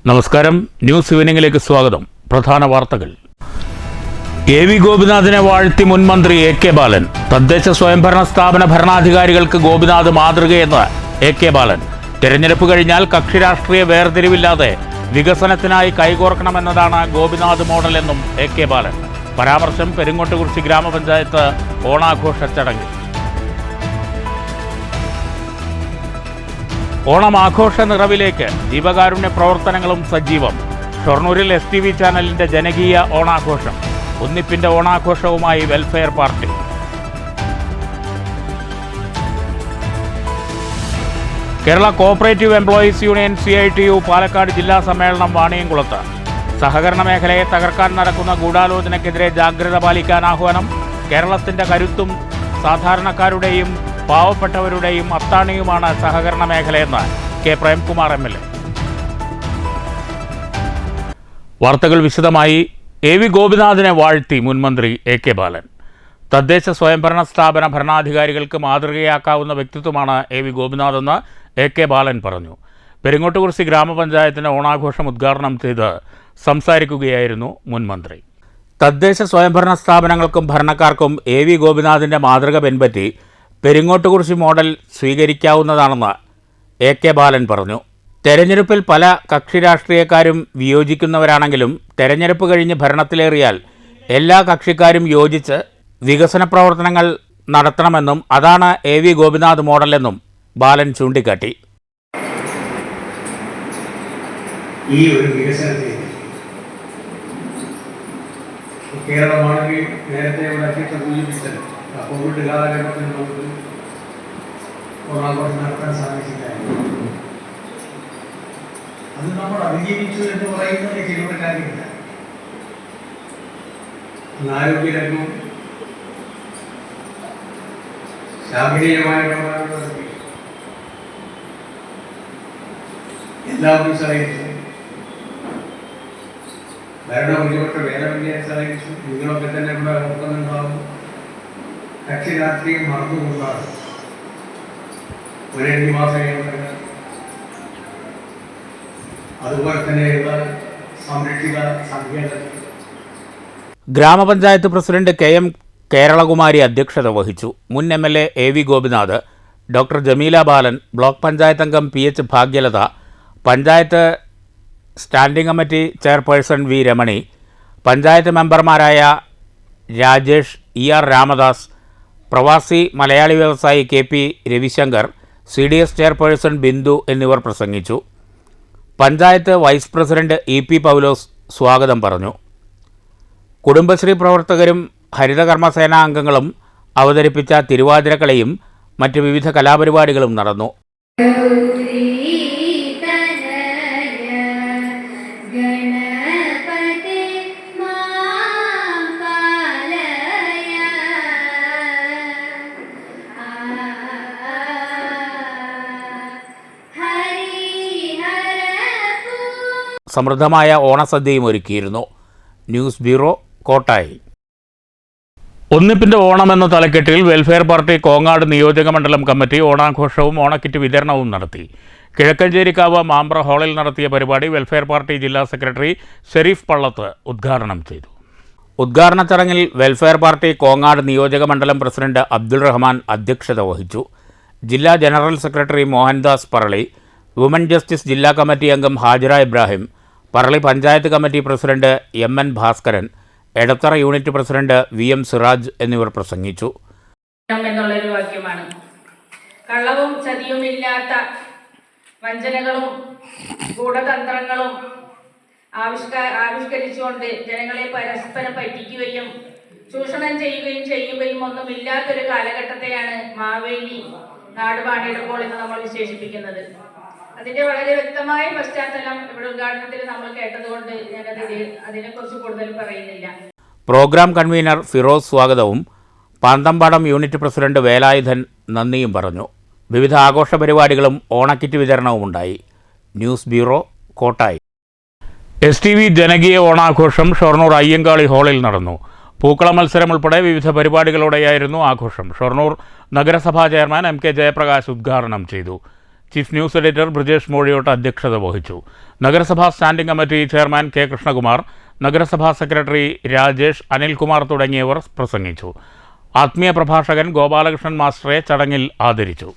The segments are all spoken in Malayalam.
നമസ്കാരം. ന്യൂസ് ഈവനിംഗിലേക്ക് സ്വാഗതം. പ്രധാന വാർത്തകൾ. എ.വി. ഗോപിനാഥിനെ വാഴ്ത്തി മുൻ മന്ത്രി എ.കെ. ബാലൻ. തദ്ദേശ സ്വയംഭരണ സ്ഥാപന ഭരണാധികാരികൾക്ക് ഗോപിനാഥ് മാതൃകയെന്ന് എ.കെ. ബാലൻ. തെരഞ്ഞെടുപ്പ് കഴിഞ്ഞാൽ കക്ഷി രാഷ്ട്രീയ വേർതിരിവില്ലാതെ വികസനത്തിനായി കൈകോർക്കണമെന്നതാണ് ഗോപിനാഥ് മോഡലെന്നും എ.കെ. ബാലൻ. പരാമർശം പെരിങ്ങോട്ടുകുറിശി ഗ്രാമപഞ്ചായത്ത് ഓണാഘോഷ ചടങ്ങിൽ. ഓണം ആഘോഷ നിറവിലേക്ക് ജീവകാരുണ്യ പ്രവർത്തനങ്ങളും സജീവം. ഷൊർണൂരിൽ STV ചാനലിന്റെ ജനകീയ ഓണാഘോഷം. ഒന്നിപ്പിന്റെ ഓണാഘോഷവുമായി welfare party. Kerala cooperative employees union CITU Palakkad ജില്ലാ സമ്മേളനം വാണിയംകുളത്ത്. സഹകരണ മേഖലയെ തകർക്കാൻ നടക്കുന്ന ഗൂഢാലോചനയ്ക്കെതിരെ ജാഗ്രത പാലിക്കാൻ ആഹ്വാനം. കേരളത്തിന്റെ കരുത്തും സാധാരണക്കാരുടെയും പാവപ്പെട്ടവരുടെയും അത്താണിയുമാണ് സഹകരണ മേഖലയെന്ന് കെ പ്രേംകുമാർ MLA. വാർത്തകൾ വിശദമായി. എ.വി. ഗോപിനാഥിനെ വാഴ്ത്തി മുൻമന്ത്രി എ.കെ. ബാലൻ. തദ്ദേശ സ്വയംഭരണ സ്ഥാപന ഭരണാധികാരികൾക്ക് മാതൃകയാക്കാവുന്ന വ്യക്തിത്വമാണ് എ.വി. ഗോപിനാഥെന്ന് എ.കെ. ബാലൻ പറഞ്ഞു. പെരിങ്ങോട്ടുകുറിശി ഗ്രാമപഞ്ചായത്തിന്റെ ഓണാഘോഷം ഉദ്ഘാടനം ചെയ്ത് സംസാരിക്കുകയായിരുന്നു മുൻമന്ത്രി. തദ്ദേശ സ്വയംഭരണ സ്ഥാപനങ്ങൾക്കും ഭരണക്കാർക്കും എ.വി. ഗോപിനാഥിന്റെ മാതൃക പിൻപറ്റി പെരിങ്ങോട്ടുകുറിശി മോഡൽ സ്വീകരിക്കാവുന്നതാണെന്ന് എ.കെ. ബാലൻ പറഞ്ഞു. തെരഞ്ഞെടുപ്പിൽ പല കക്ഷി രാഷ്ട്രീയക്കാരും വിയോജിക്കുന്നവരാണെങ്കിലും തെരഞ്ഞെടുപ്പ് കഴിഞ്ഞ് ഭരണത്തിലേറിയാൽ എല്ലാ കക്ഷിക്കാരും യോജിച്ച് വികസന പ്രവർത്തനങ്ങൾ നടത്തണമെന്നും അതാണ് എ.വി. ഗോപിനാഥ് മോഡലെന്നും ബാലൻ ചൂണ്ടിക്കാട്ടി. ഈ ഒരു വികസനത്തിൽ കേരളമാണെങ്കിൽ നേരത്തെ സൂചിപ്പിച്ചത് കോവിഡ് കാലഘട്ടത്തിൽ നമുക്ക് ഓണാഘോഷം നടത്താൻ സാധിച്ചില്ലായിരുന്നു. അത് നമ്മൾ അതിജീവിച്ചു എന്ന് പറയുന്നത് ചിലരുടെ കാര്യമില്ല. ആരോഗ്യരംഗവും ശാഖനീയമായ എല്ലാവരും സഹായിച്ചു. ഭരണപരിപക്ഷ വേദവിദ്യ സഹായിച്ചു. നിങ്ങളൊക്കെ തന്നെ ഇവിടെ ഓർക്കുന്നുണ്ടാവും. കക്ഷി രാഷ്ട്രീയം മറന്നുകൊണ്ടാണ് ഒരു 8 മാസം അതുപോലെ തന്നെയുള്ള സംരക്ഷിത സംഖ്യകൾ. ഗ്രാമപഞ്ചായത്ത് പ്രസിഡന്റ് KM കേരളകുമാരി അധ്യക്ഷത വഹിച്ചു. മുൻ MLA AV. Gopinath, doctor Jameela Balan, block panchayat അംഗം PH Bhagyalatha, panchayat standing committee chairperson V Ramani, panchayat മെമ്പർമാരായ രാജേഷ്, ER രാമദാസ്, പ്രവാസി മലയാളി വ്യവസായി KP Ravishankar, CDS chairperson Bindu എന്നിവർ പ്രസംഗിച്ചു. Panchayat vice president EP Paulose സ്വാഗതം പറഞ്ഞു. കുടുംബശ്രീ പ്രവർത്തകരും ഹരിതകർമ്മസേനാ അംഗങ്ങളും അവതരിപ്പിച്ച തിരുവാതിരക്കളിയും മറ്റ് വിവിധ കലാപരിപാടികളും നടന്നു. സമൃദ്ധമായ ഓണസദ്യയും ഒരുക്കിയിരുന്നു. News bureau, Kottayi. ഒന്നിപ്പിന്റെ ഓണം എന്ന തലക്കെട്ടിൽ വെൽഫെയർ പാർട്ടി കോങ്ങാട് നിയോജക മണ്ഡലം കമ്മിറ്റി ഓണാഘോഷവും ഓണക്കിറ്റ് വിതരണവും നടത്തി. കിഴക്കഞ്ചേരിക്കാവ് മാമ്പ്ര ഹാളിൽ നടത്തിയ പരിപാടി വെൽഫെയർ പാർട്ടി ജില്ലാ സെക്രട്ടറി ഷെരീഫ് പള്ളത്ത് ഉദ്ഘാടനം ചെയ്തു. ഉദ്ഘാടന ചടങ്ങിൽ വെൽഫെയർ പാർട്ടി കോങ്ങാട് നിയോജക മണ്ഡലം പ്രസിഡന്റ് അബ്ദുൾ റഹ്മാൻ അധ്യക്ഷത വഹിച്ചു. ജില്ലാ general secretary Mohandas Parali, woman justice ജില്ലാ കമ്മിറ്റി അംഗം Hajira Ibrahim, Parali panchayat committee president MN Bhaskaran, Edathara unit president VM Siraj എന്നിവർ പ്രസംഗിച്ചു. എന്നുള്ളൊരു വാക്യമാണ്. കള്ളവും ചതിയുമില്ലാത്ത വഞ്ചനകളും ഗൂഢതന്ത്രങ്ങളും ആവിഷ്കരിച്ചുകൊണ്ട് ജനങ്ങളെ പരസ്പരം പറ്റിക്കുകയും ചൂഷണം ചെയ്യുകയും ഒന്നുമില്ലാത്തൊരു കാലഘട്ടത്തെയാണ് മാവേലി നാടുവാണിടുമ്പോൾ എന്ന് നമ്മൾ വിശേഷിപ്പിക്കുന്നത്. അതിന്റെ വളരെ വ്യക്തമായ പശ്ചാത്തലം ഇവിടെ ഉദ്ഘാടനത്തിൽ നമ്മൾ കേട്ടതുകൊണ്ട് അതിനെക്കുറിച്ച് കൂടുതൽ പറയുന്നില്ല. പ്രോഗ്രാം കൺവീനർ ഫിറോസ് സ്വാഗതവും പാന്തമ്പാടം യൂണിറ്റ് പ്രസിഡന്റ് വേലായുധൻ നന്ദിയും പറഞ്ഞു. വിവിധ ആഘോഷ പരിപാടികളും ഓണക്കിറ്റ് വിതരണവും ഉണ്ടായി. News bureau, Kottayi. STV ജനകീയ ഓണാഘോഷം ഷൊർണൂർ അയ്യങ്കാളി ഹാളിൽ നടന്നു. പൂക്കള മത്സരം ഉൾപ്പെടെ വിവിധ പരിപാടികളോടെയായിരുന്നു ആഘോഷം. ഷൊർണൂർ നഗരസഭാ ചെയർമാൻ MK ജയപ്രകാശ് ഉദ്ഘാടനം ചെയ്തു. ചീഫ് ന്യൂസ് എഡിറ്റർ ബ്രിജേഷ് മോഴിയോട്ട് അധ്യക്ഷത വഹിച്ചു. നഗരസഭാ standing committee chairman K Krishnakumar, നഗരസഭാ സെക്രട്ടറി രാജേഷ്, അനിൽകുമാർ തുടങ്ങിയവർ പ്രസംഗിച്ചു. ആത്മീയ പ്രഭാഷകൻ ഗോപാലകൃഷ്ണൻ മാസ്റ്ററെ ചടങ്ങിൽ ആദരിച്ചു.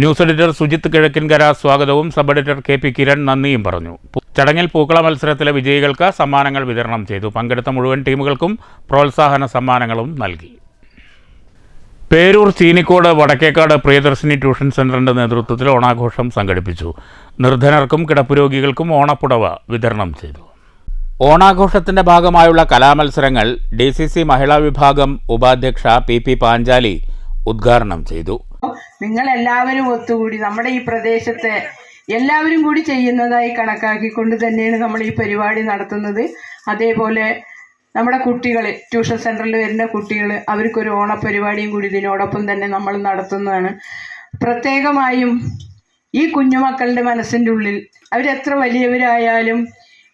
ന്യൂസ് എഡിറ്റർ സുജിത്ത് കിഴക്കിൻകര സ്വാഗതവും sub editor K P Kiran നന്ദിയും പറഞ്ഞു. ചടങ്ങിൽ പൂക്കള മത്സരത്തിലെ വിജയികൾക്ക് സമ്മാനങ്ങൾ വിതരണം ചെയ്തു. പങ്കെടുത്ത മുഴുവൻ ടീമുകൾക്കും പ്രോത്സാഹന സമ്മാനങ്ങളും നൽകി. പേരൂർ ചീനിക്കോട് വടക്കേക്കാട് പ്രിയദർശിനി ട്യൂഷൻ സെൻ്ററിൻ്റെ നേതൃത്വത്തിൽ ഓണാഘോഷം സംഘടിപ്പിച്ചു. നിർധനർക്കും കിടപ്പുരോഗികൾക്കും ഓണപ്പുടവ വിതരണം ചെയ്തു. ഓണാഘോഷത്തിൻ്റെ ഭാഗമായുള്ള കലാമത്സരങ്ങൾ DCC മഹിളാ വിഭാഗം ഉപാധ്യക്ഷ പി പാഞ്ചാലി ഉദ്ഘാടനം ചെയ്തു. നിങ്ങൾ എല്ലാവരും ഒത്തുകൂടി നമ്മുടെ ഈ പ്രദേശത്തെ എല്ലാവരും കൂടി ചെയ്യുന്നതായി കണക്കാക്കിക്കൊണ്ട് തന്നെയാണ് നമ്മൾ ഈ പരിപാടി നടത്തുന്നത്. അതേപോലെ നമ്മുടെ കുട്ടികൾ, ട്യൂഷൻ സെൻ്ററിൽ വരുന്ന കുട്ടികൾ, അവർക്കൊരു ഓണപ്പരിപാടിയും കൂടി ഇതിനോടൊപ്പം തന്നെ നമ്മൾ നടത്തുന്നതാണ്. പ്രത്യേകമായും ഈ കുഞ്ഞുമക്കളുടെ മനസ്സിൻ്റെ ഉള്ളിൽ അവരെത്ര വലിയവരായാലും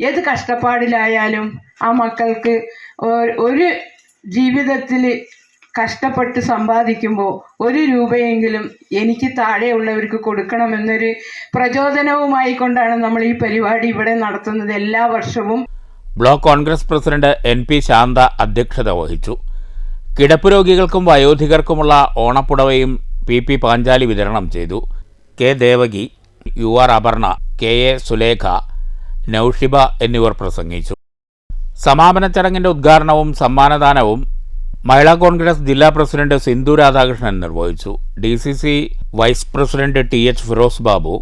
ഏത് കഷ്ടപ്പാടിലായാലും ആ മക്കൾക്ക് ഒരു ജീവിതത്തിൽ കഷ്ടപ്പെട്ട് സമ്പാദിക്കുമ്പോൾ 1 രൂപയെങ്കിലും എനിക്ക് താഴെയുള്ളവർക്ക് കൊടുക്കണമെന്നൊരു പ്രചോദനവുമായി കൊണ്ടാണ് നമ്മൾ ഈ പരിപാടി ഇവിടെ നടത്തുന്നത് എല്ലാ വർഷവും. Block Congress president NP Shantha അധ്യക്ഷത വഹിച്ചു. കിടപ്പുരോഗികൾക്കും വയോധികർക്കുമുള്ള ഓണപ്പുടവയും പി പാഞ്ചാലി വിതരണം ചെയ്തു. K Devaki, UR Aparna, KA Sulekha, Naushiba എന്നിവർ പ്രസംഗിച്ചു. സമാപന ചടങ്ങിൻ്റെ ഉദ്ഘാടനവും സമ്മാനദാനവും മഹിളാ കോൺഗ്രസ് ജില്ലാ പ്രസിഡന്റ് സിന്ധു രാധാകൃഷ്ണൻ നിർവഹിച്ചു. DCC vice president TH Firoz Babu,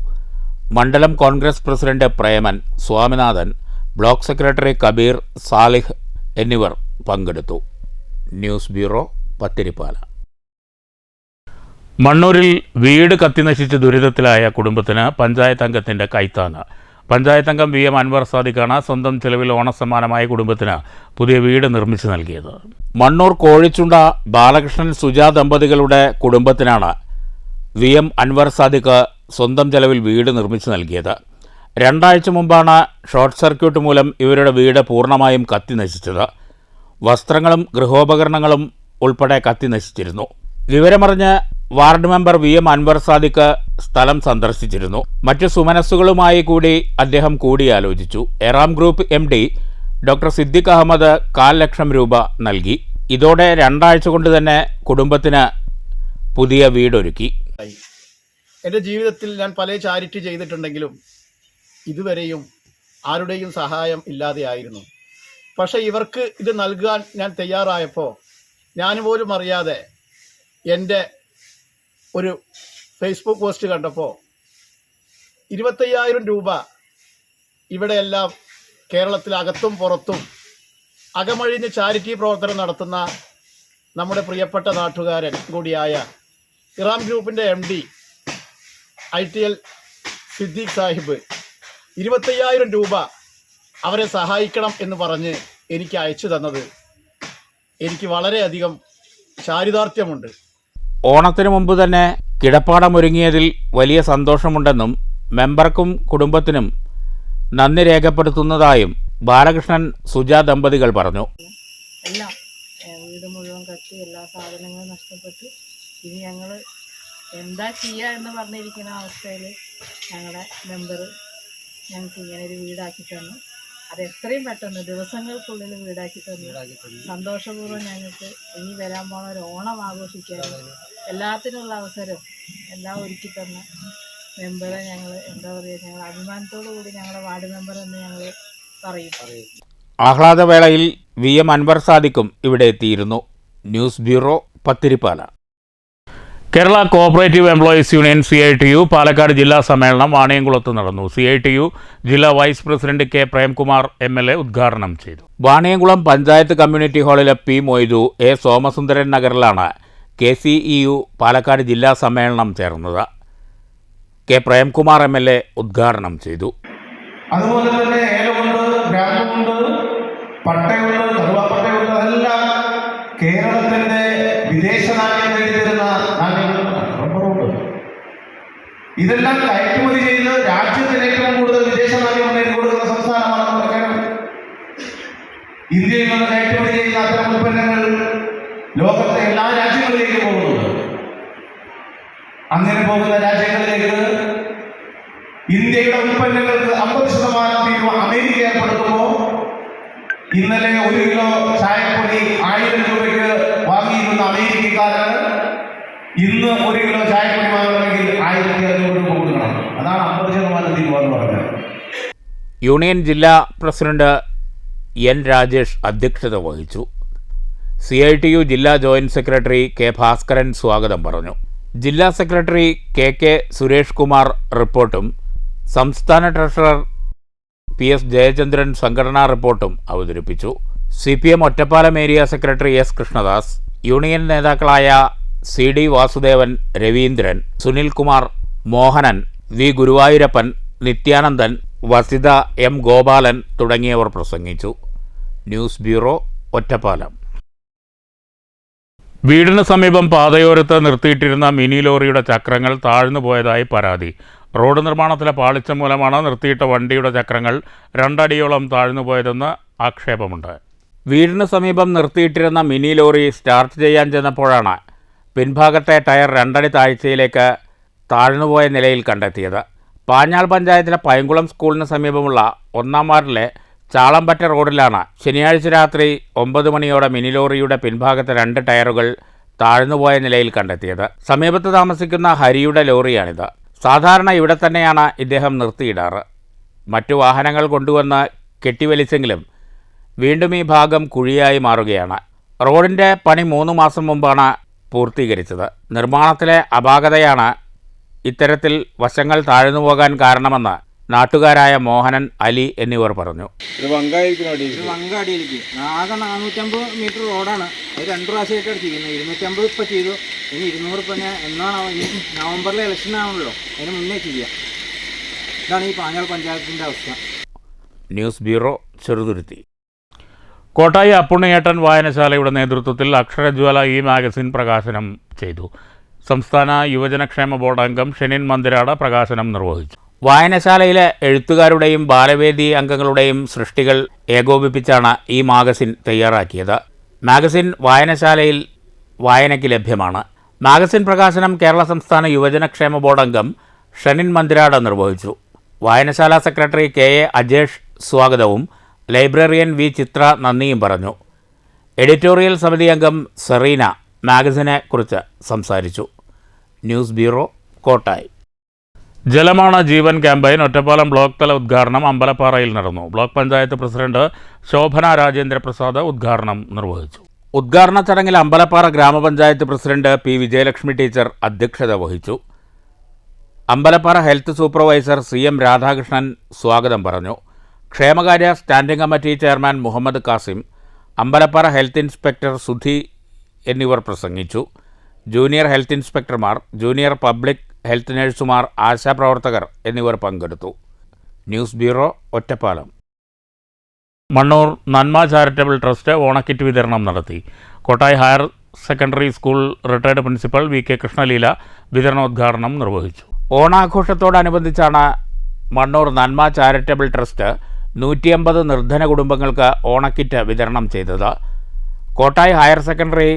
മണ്ഡലം Congress president Preman, Swaminathan, block secretary Kabeer, Salih എന്നിവർ പങ്കെടുത്തു. News bureau, Pathiripala. മണ്ണൂരിൽ വീട് കത്തിനശിച്ച് ദുരിതത്തിലായ കുടുംബത്തിന് പഞ്ചായത്ത് അംഗത്തിൻ്റെ കൈത്താങ്ങ്. പഞ്ചായത്ത് അംഗം VM അൻവർ സാദിഖാണ് സ്വന്തം ചെലവിൽ ഓണസമ്മാനമായ കുടുംബത്തിന് പുതിയ വീട് നിർമ്മിച്ചു നൽകിയത്. മണ്ണൂർ കോഴിച്ചുണ്ട ബാലകൃഷ്ണൻ സുജ ദമ്പതികളുടെ കുടുംബത്തിനാണ് VM അൻവർ സാദിഖ് സ്വന്തം ചെലവിൽ വീട് നിർമ്മിച്ചു നൽകിയത്. 2 ആഴ്ച മുമ്പാണ് ഷോർട്ട് സർക്യൂട്ട് മൂലം ഇവരുടെ വീട് പൂർണ്ണമായും കത്തി നശിച്ചത്. വസ്ത്രങ്ങളും ഗൃഹോപകരണങ്ങളും ഉൾപ്പെടെ കത്തി നശിച്ചിരുന്നു. വിവരമറിഞ്ഞ് ward member VM Anwar Sadiq സ്ഥലം സന്ദർശിച്ചിരുന്നു. മറ്റ് സുമനസ്സുകളുമായി കൂടി അദ്ദേഹം കൂടിയാലോചിച്ചു. Eram group MD doctor Siddique Ahammed 1/4 ലക്ഷം രൂപ നൽകി. ഇതോടെ 2 ആഴ്ച കൊണ്ട് തന്നെ കുടുംബത്തിന് പുതിയ വീടൊരുക്കി. എൻ്റെ ജീവിതത്തിൽ ഞാൻ പല ചാരിറ്റി ചെയ്തിട്ടുണ്ടെങ്കിലും ഇതുവരെയും ആരുടെയും സഹായം ഇല്ലാതെയായിരുന്നു. പക്ഷേ ഇവർക്ക് ഇത് നൽകാൻ ഞാൻ തയ്യാറായപ്പോൾ ഞാൻ പോലും അറിയാതെ എൻ്റെ ഒരു ഫേസ്ബുക്ക് പോസ്റ്റ് കണ്ടപ്പോൾ 25,000 രൂപ ഇവിടെയെല്ലാം കേരളത്തിലകത്തും പുറത്തും അകമഴിഞ്ഞ് ചാരിറ്റി പ്രവർത്തനം നടത്തുന്ന നമ്മുടെ പ്രിയപ്പെട്ട നാട്ടുകാരൻ കൂടിയായ ഇറാം ഗ്രൂപ്പിൻ്റെ MD ITL സിദ്ദീഖ് സാഹിബ് 25,000 രൂപ അവരെ സഹായിക്കണം എന്ന് പറഞ്ഞ് എനിക്ക് അയച്ചു തന്നത് എനിക്ക് വളരെയധികം ചാരിതാർത്ഥ്യമുണ്ട്. ഓണത്തിന് മുമ്പ് തന്നെ കിടപ്പാടമൊരുങ്ങിയതിൽ വലിയ സന്തോഷമുണ്ടെന്നും മെമ്പർക്കും കുടുംബത്തിനും നന്ദി രേഖപ്പെടുത്തുന്നതായും ബാലകൃഷ്ണൻ സുജ ദമ്പതികൾ പറഞ്ഞു. എല്ലാം വീട് മുഴുവൻ കത്തി, എല്ലാ സാധനങ്ങളും നഷ്ടപ്പെട്ടു. ഇനി ഞങ്ങൾ എന്താ ചെയ്യുക എന്ന് പറഞ്ഞിരിക്കുന്ന അവസ്ഥയിൽ ഞങ്ങളുടെ മെമ്പർ ഞങ്ങൾക്ക് ഇങ്ങനെ ഒരു വീടാക്കി തന്നു. അത് എത്രയും പെട്ടെന്ന് ദിവസങ്ങൾക്കുള്ളിൽ വീടാക്കി തന്നു. സന്തോഷപൂർവ്വം ഞങ്ങൾക്ക് ഇനി വരാൻ പോണ ഒരു ഓണം ആഘോഷിക്കാനും എല്ലാത്തിനുള്ള അവസരം എല്ലാം ഒരുക്കി തന്ന മെമ്പറെ ഞങ്ങൾ എന്താ പറയുക, ഞങ്ങൾ അഭിമാനത്തോടു കൂടി ഞങ്ങളുടെ വാർഡ് മെമ്പർ എന്ന് ഞങ്ങൾ പറയും. ആഹ്ലാദവേളയിൽ VM അൻവർ സാദിഖും ഇവിടെ എത്തിയിരുന്നു. News bureau, Pathirippala. Kerala cooperative employees union CITU Palakkad ജില്ലാ സമ്മേളനം വാണിയംകുളത്ത് നടന്നു. CITU ജില്ലാ vice president K Premkumar MLA ഉദ്ഘാടനം ചെയ്തു. വാണിയംകുളം പഞ്ചായത്ത് കമ്മ്യൂണിറ്റി ഹാളിലെ P മൊയ്തു A സോമസുന്ദരൻ നഗറിലാണ് KCEU പാലക്കാട് ജില്ലാ സമ്മേളനം ചേർന്നത്. K പ്രേംകുമാർ MLA ഉദ്ഘാടനം ചെയ്തു. അതുപോലെ തന്നെ ഏലമുണ്ട്, ഗ്രാമമുണ്ട്, പട്ടയുണ്ട്, കറുവാപ്പട്ടയുണ്ട്, അതെല്ലാം കേരളത്തിന്റെ വിദേശ നാണ്യം നേടിത്തരുന്ന നാണ്യങ്ങളാണ്. റബ്ബറുണ്ട്. ഇതെല്ലാം കയറ്റുമതി ചെയ്ത് രാജ്യത്തിന് ഏറ്റവും കൂടുതൽ വിദേശ നാണ്യം നേടിക്കൊടുക്കുന്ന സംസ്ഥാനമാണ് നമ്മുടെ കേരളം. ഇന്ത്യയിൽ നിന്ന് കയറ്റുമതി ചെയ്യുന്ന അത്തരം ഉൽപ്പന്നങ്ങൾ ലോകത്തെ എല്ലാ രാജ്യങ്ങളിലേക്കും പോകുന്നുണ്ട്. അങ്ങനെ പോകുന്ന രാജ്യങ്ങളിലേക്ക് ഇന്ത്യയുടെ ഉൽപ്പന്നങ്ങൾക്ക് 50% തീരുവ അമേരിക്ക ഏർപ്പെടുത്തുമ്പോൾ ഇന്നലെ 1 കിലോ ചായപ്പൊടി 1000 രൂപയ്ക്ക് വാങ്ങിയിരുന്ന അമേരിക്കക്കാരന് ഇന്ന് 1 കിലോ ചായപ്പൊടി വാങ്ങണമെങ്കിൽ 1500 രൂപ കൊടുക്കണം. അതാണ് 50% തീരുവ എന്ന് പറഞ്ഞത്. യൂണിയൻ ജില്ലാ പ്രസിഡന്റ് എൻ രാജേഷ് അധ്യക്ഷത വഹിച്ചു. CITU ജില്ലാ ജോയിന്റ് സെക്രട്ടറി കെ ഭാസ്കരൻ സ്വാഗതം പറഞ്ഞു. ജില്ലാ സെക്രട്ടറി കെ സുരേഷ് കുമാർ റിപ്പോർട്ടും സംസ്ഥാന ട്രഷറർ PS ജയചന്ദ്രൻ സംഘടനാ റിപ്പോർട്ടും അവതരിപ്പിച്ചു. CPM Ottapalam area secretary S Krishnadas, union നേതാക്കളായ CD Vasudevan, Raveendran, Sunilkumar, Mohanan, V Guruvayurappan, Nithyanandan, Vasitha, M Gopalan തുടങ്ങിയവർ പ്രസംഗിച്ചു. News bureau, Ottapalam. വീടിന് സമീപം പാതയോരത്ത് നിർത്തിയിട്ടിരുന്ന മിനി ലോറിയുടെ ചക്രങ്ങൾ താഴ്ന്നു പോയതായി പരാതി. റോഡ് നിർമ്മാണത്തിലെ പാളിച്ച മൂലമാണ് നിർത്തിയിട്ട വണ്ടിയുടെ ചക്രങ്ങൾ 2 അടിയോളം താഴ്ന്നു പോയതെന്ന് ആക്ഷേപമുണ്ട്. വീടിന് സമീപം നിർത്തിയിട്ടിരുന്ന മിനി ലോറി സ്റ്റാർട്ട് ചെയ്യാൻ ചെന്നപ്പോഴാണ് പിൻഭാഗത്തെ ടയർ 2 അടി താഴ്ചയിലേക്ക് താഴ്ന്നുപോയ നിലയിൽ കണ്ടെത്തിയത്. പാഞ്ഞാൾ പഞ്ചായത്തിലെ പൈങ്കുളം സ്കൂളിന് സമീപമുള്ള 1-ാം വാർഡിലെ ചാളമ്പറ്റ റോഡിലാണ് ശനിയാഴ്ച രാത്രി 9 മണിയോടെ മിനി ലോറിയുടെ പിൻഭാഗത്തെ 2 ടയറുകൾ താഴ്ന്നുപോയ നിലയിൽ കണ്ടെത്തിയത്. സമീപത്ത് താമസിക്കുന്ന ഹരിയുടെ ലോറിയാണിത്. സാധാരണ ഇവിടെ തന്നെയാണ് ഇദ്ദേഹം നിർത്തിയിടാറ്. മറ്റു വാഹനങ്ങൾ കൊണ്ടുവന്ന് കെട്ടിവലിച്ചെങ്കിലും വീണ്ടും ഈ ഭാഗം കുഴിയായി മാറുകയാണ്. റോഡിൻ്റെ പണി 3 മാസം മുമ്പാണ് പൂർത്തീകരിച്ചത്. നിർമ്മാണത്തിലെ അപാകതയാണ് ഇത്തരത്തിൽ വശങ്ങൾ താഴ്ന്നു പോകാൻ കാരണമെന്ന് നാട്ടുകാരായ മോഹനൻ, അലി എന്നിവർ പറഞ്ഞു. വങ്കാടിയിലേക്ക് ആകെ 450 മീറ്റർ റോഡാണ്. അത് 2 പ്രാവശ്യമായിട്ട് ചെയ്യുന്നത്. 250 ഇപ്പോൾ ചെയ്തു. ഇനി 200 ഇപ്പം എന്നാണോ നവംബറിലെ ഇലക്ഷൻ ആണല്ലോ, അതിന് മുന്നേ ചെയ്യാം. ഇതാണ് ഈ പാഞ്ഞാൾ പഞ്ചായത്തിൻ്റെ അവസ്ഥ. News bureau, Cheruthuruthy. കോട്ടായി അപ്പുണ്ണിയേട്ടൻ വായനശാലയുടെ നേതൃത്വത്തിൽ അക്ഷരജ്വാല മാഗസിൻ പ്രകാശനം ചെയ്തു. സംസ്ഥാന യുവജനക്ഷേമ ബോർഡ് അംഗം ഷെനിൻ മന്ദിരാട് പ്രകാശനം നിർവഹിച്ചു. വായനശാലയിലെ എഴുത്തുകാരുടെയും ബാലവേദി അംഗങ്ങളുടെയും സൃഷ്ടികൾ ഏകോപിപ്പിച്ചാണ് ഈ മാഗസിൻ തയ്യാറാക്കിയത്. മാഗസിൻ വായനശാലയിൽ വായനയ്ക്ക് ലഭ്യമാണ്. മാഗസിൻ പ്രകാശനം കേരള സംസ്ഥാന യുവജനക്ഷേമ ബോർഡ് അംഗം ഷെനിൻ മന്ദിരാട് നിർവഹിച്ചു. വായനശാല സെക്രട്ടറി KA അജേഷ് സ്വാഗതവും ലൈബ്രറിയൻ V ചിത്ര നന്ദിയും പറഞ്ഞു. എഡിറ്റോറിയൽ സമിതി അംഗം സെറീന മാഗസിനെ കുറിച്ച് സംസാരിച്ചു. News bureau, Kottayi. ജലമാണ് ജീവൻ ക്യാമ്പയിൻ ഒറ്റപ്പാലം ബ്ലോക്ക് തല ഉദ്ഘാടനം അമ്പലപ്പാറയിൽ നടന്നു. ബ്ലോക്ക് പഞ്ചായത്ത് പ്രസിഡന്റ് ശോഭന രാജേന്ദ്രപ്രസാദ് ഉദ്ഘാടനം നിർവഹിച്ചു. ഉദ്ഘാടന ചടങ്ങിൽ അമ്പലപ്പാറ ഗ്രാമപഞ്ചായത്ത് പ്രസിഡന്റ് P വിജയലക്ഷ്മി ടീച്ചർ അധ്യക്ഷത വഹിച്ചു. Ambalappara health supervisor CM Radhakrishnan സ്വാഗതം പറഞ്ഞു. ക്ഷേമകാര്യ standing committee chairman Muhammad Kasim, Ambalappara health inspector Sudhi എന്നിവർ പ്രസംഗിച്ചു. ജൂനിയർ ഹെൽത്ത് ഇൻസ്പെക്ടർമാർ, ജൂനിയർ പബ്ലിക് ഹെൽത്ത് നഴ്സുമാർ, ആശാപ്രവർത്തകർ എന്നിവർ പങ്കെടുത്തു. News bureau, Ottapalam. മണ്ണൂർ നന്മ ചാരിറ്റബിൾ ട്രസ്റ്റ് ഓണക്കിറ്റ് വിതരണം നടത്തി. Kottayi higher secondary school retired principal VK Krishnaleela വിതരണോദ്ഘാടനം നിർവഹിച്ചു. ഓണാഘോഷത്തോടനുബന്ധിച്ചാണ് മണ്ണൂർ നന്മ ചാരിറ്റബിൾ ട്രസ്റ്റ് 150 നിർധന കുടുംബങ്ങൾക്ക് ഓണക്കിറ്റ് വിതരണം ചെയ്തത്. Kottayi higher secondary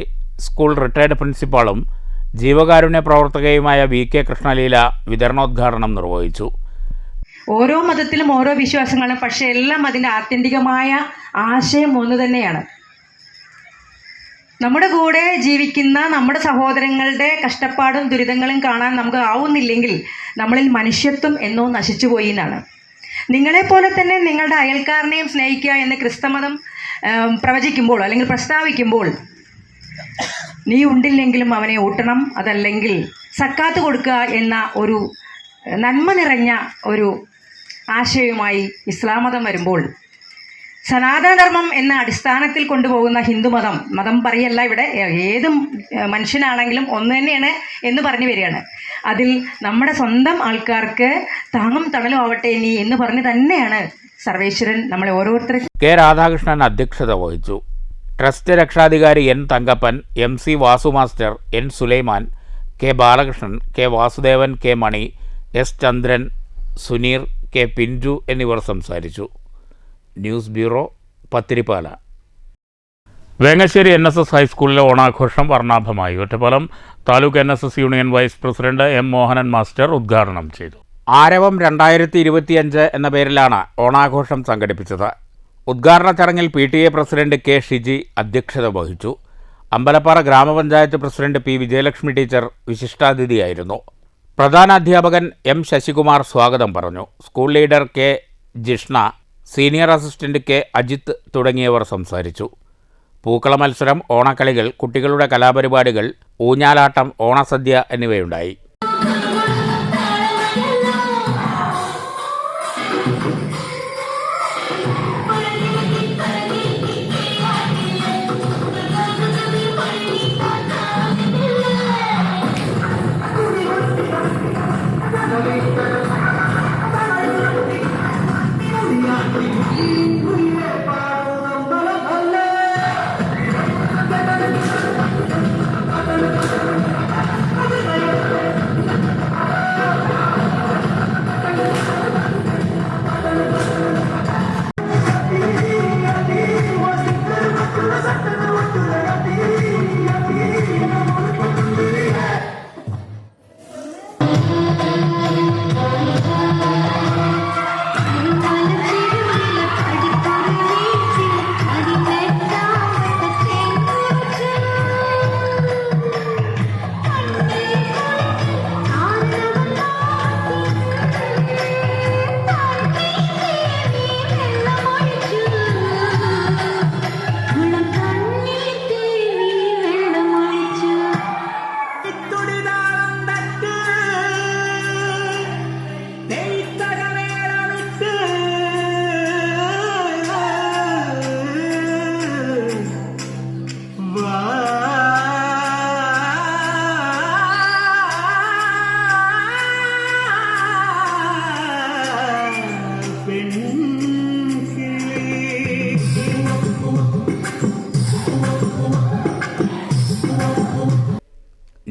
school retired പ്രിൻസിപ്പാളും ജീവകാരുണ്യ പ്രവർത്തകയുമായ VK കൃഷ്ണലീല വിതരണോദ്ഘാടനം നിർവഹിച്ചു. ഓരോ മതത്തിലും ഓരോ വിശ്വാസങ്ങളും, പക്ഷേ എല്ലാം അതിൻ്റെ ആത്യന്തികമായ ആശയം ഒന്ന് തന്നെയാണ്. നമ്മുടെ കൂടെ ജീവിക്കുന്ന നമ്മുടെ സഹോദരങ്ങളുടെ കഷ്ടപ്പാടും ദുരിതങ്ങളും കാണാൻ നമുക്ക് ആവുന്നില്ലെങ്കിൽ നമ്മളിൽ മനുഷ്യത്വം എന്നോ നശിച്ചുപോയി എന്നാണ്. നിങ്ങളെപ്പോലെ തന്നെ നിങ്ങളുടെ അയൽക്കാരനെയും സ്നേഹിക്കുക എന്ന് ക്രിസ്തമതം പ്രവചിക്കുമ്പോൾ അല്ലെങ്കിൽ പ്രസ്താവിക്കുമ്പോൾ, നീ ഉണ്ടില്ലെങ്കിലും അവനെ ഊട്ടണം, അതല്ലെങ്കിൽ സക്കാത്ത് കൊടുക്കുക എന്ന ഒരു നന്മ നിറഞ്ഞ ഒരു ആശയവുമായി ഇസ്ലാം മതം വരുമ്പോൾ, സനാതനധർമ്മം എന്ന അടിസ്ഥാനത്തിൽ കൊണ്ടുപോകുന്ന ഹിന്ദുമതം, മതം പറയല്ല ഇവിടെ, ഏത് മനുഷ്യനാണെങ്കിലും ഒന്ന് തന്നെയാണ് എന്ന് പറഞ്ഞു വരികയാണ്. അതിൽ നമ്മുടെ സ്വന്തം ആൾക്കാർക്ക് താങ്ങും തണലും ആവട്ടെ നീ എന്ന് പറഞ്ഞ് തന്നെയാണ് സർവേശ്വരൻ നമ്മളെ ഓരോരുത്തരെ. K രാധാകൃഷ്ണൻ അധ്യക്ഷത വഹിച്ചു. ട്രസ്റ്റ് രക്ഷാധികാരി N Thankappan, MC Vasu master, N Sulaiman, K Balakrishnan, K Vasudevan, K Mani, S Chandran, Suneer, K Pinju എന്നിവർ സംസാരിച്ചു. News bureau, Pathirippala. Vengassery NSS ഹൈസ്കൂളിലെ ഓണാഘോഷം വർണ്ണാഭമായി. Ottapalam taluk NSS union vice president M Mohanan master ഉദ്ഘാടനം ചെയ്തു. ആരവം 2025 എന്ന പേരിലാണ് ഓണാഘോഷം സംഘടിപ്പിച്ചത്. ഉദ്ഘാടന ചടങ്ങിൽ PTA പ്രസിഡന്റ് K. ഷിജി അധ്യക്ഷത വഹിച്ചു. അമ്പലപ്പാറ ഗ്രാമപഞ്ചായത്ത് പ്രസിഡന്റ് P. വിജയലക്ഷ്മി ടീച്ചർ വിശിഷ്ടാതിഥിയായിരുന്നു. പ്രധാനാധ്യാപകൻ M. ശശികുമാർ സ്വാഗതം പറഞ്ഞു. School leader K. Jishna, senior assistant K. Ajith തുടങ്ങിയവർ സംസാരിച്ചു. പൂക്കള മത്സരം, ഓണക്കളികൾ, കുട്ടികളുടെ കലാപരിപാടികൾ, ഊഞ്ഞാലാട്ടം, ഓണസദ്യ എന്നിവയുണ്ടായി.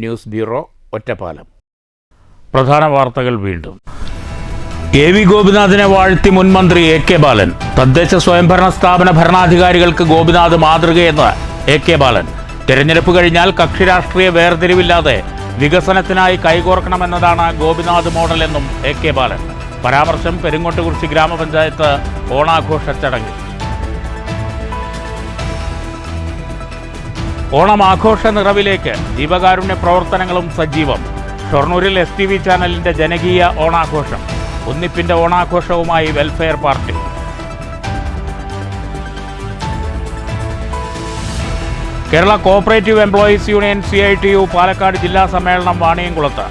News bureau, Ottapalam. പ്രധാന വാർത്തകൾ വീണ്ടും. AV ഗോപിനാഥിനെ വാഴ്ത്തി മുൻ മന്ത്രി AK ബാലൻ. തദ്ദേശ സ്വയംഭരണ സ്ഥാപന ഭരണാധികാരികൾക്ക് ഗോപിനാഥ് മാതൃകയെന്ന് AK ബാലൻ. തെരഞ്ഞെടുപ്പ് കഴിഞ്ഞാൽ കക്ഷി രാഷ്ട്രീയ വേർതിരിവില്ലാതെ വികസനത്തിനായി കൈകോർക്കണമെന്നതാണ് ഗോപിനാഥ് മോഡലെന്നും AK ബാലൻ. പരാമർശം പെരിങ്ങോട്ടുകുറിശി ഗ്രാമപഞ്ചായത്ത് ഓണാഘോഷ ചടങ്ങിൽ. ഓണം ആഘോഷ നിറവിലേക്ക് ജീവകാരുണ്യ പ്രവർത്തനങ്ങളും സജീവം. ഷൊർണൂരിൽ STV ചാനലിന്റെ ജനകീയ ഓണാഘോഷം. ഒന്നിപ്പിന്റെ ഓണാഘോഷവുമായി welfare party. Kerala cooperative employees union CITU Palakkad ജില്ലാ സമ്മേളനം വാണിയംകുളത്ത്.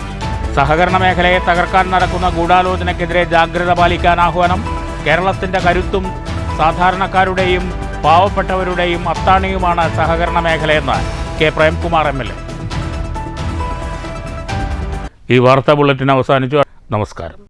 സഹകരണ മേഖലയെ തകർക്കാൻ നടക്കുന്ന ഗൂഢാലോചനയ്ക്കെതിരെ ജാഗ്രത പാലിക്കാൻ ആഹ്വാനം. കേരളത്തിന്റെ കരുത്തും സാധാരണക്കാരുടെയും പാവപ്പെട്ടവരുടെയും അത്താണിയുമാണ് സഹകരണ മേഖലയെന്ന് K. പ്രേംകുമാർ MLA. ഈ വാർത്താ ബുള്ളറ്റിൻ അവസാനിച്ചു. നമസ്കാരം.